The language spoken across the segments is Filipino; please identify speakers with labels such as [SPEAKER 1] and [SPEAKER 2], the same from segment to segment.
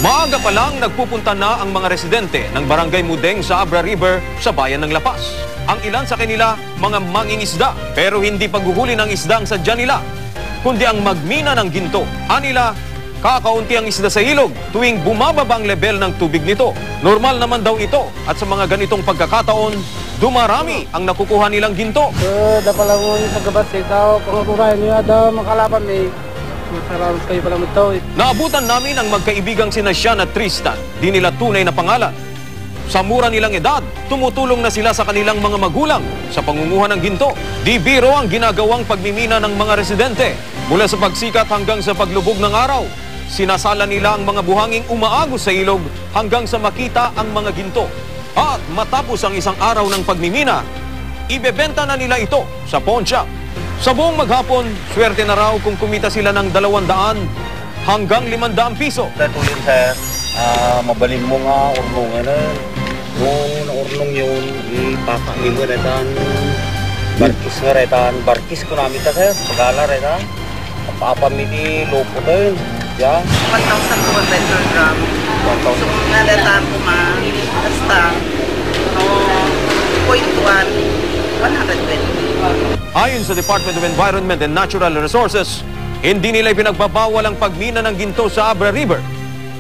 [SPEAKER 1] Maaga pa lang nagpupunta na ang mga residente ng Barangay Mudeng sa Abra River sa bayan ng Lapas. Ang ilan sa kanila, mga mangingisda, pero hindi paghuhuli ng isda ang sadya nila, kundi ang magmina ng ginto. Anila, kakaunti ang isda sa ilog tuwing bumababa ang level ng tubig nito. Normal naman daw ito at sa mga ganitong pagkakataon, dumarami ang nakukuha nilang ginto.
[SPEAKER 2] Dapalangon sa gabat ito, pagkakurayan niya daw makalaban may masarap kayo pala ito.
[SPEAKER 1] Naabutan namin ang magkaibigang sina Sean at Tristan, di nila tunay na pangalan. Sa mura nilang edad, tumutulong na sila sa kanilang mga magulang sa pangunguha ng ginto. Di biro ang ginagawang pagmimina ng mga residente. Mula sa pagsikat hanggang sa paglubog ng araw, sinasala nila ang mga buhanging umaagos sa ilog hanggang sa makita ang mga ginto. At matapos ang isang araw ng pagmimina, ibebenta na nila ito sa pawn shop. Sa buong maghapon, swerte na raw kung kumita sila ng 200 hanggang 500 piso.
[SPEAKER 3] Tulin sir, mabalin mo nga urnungan na. Kung naurnong yun, ipapakli mo retan. Barkis nga retan. Barkis ko namin ta sir. Pagala retan. Papamili lopo tayo. Yeah.
[SPEAKER 4] 1,200 gram. 1,000. So, nga retan ko ma. Basta, 0.1, 120.
[SPEAKER 1] Ayon sa Department of Environment and Natural Resources, hindi nila pinagbabawal ang pagmina ng ginto sa Abra River.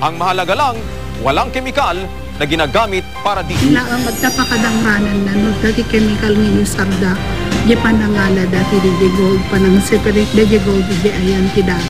[SPEAKER 1] Ang mahalaga lang, walang kemikal na ginagamit para dito.
[SPEAKER 5] Ang magtapakadangranan na dati chemical ngayon sabda, di panangala dati di gold, panang separate di gold di ayan tidak.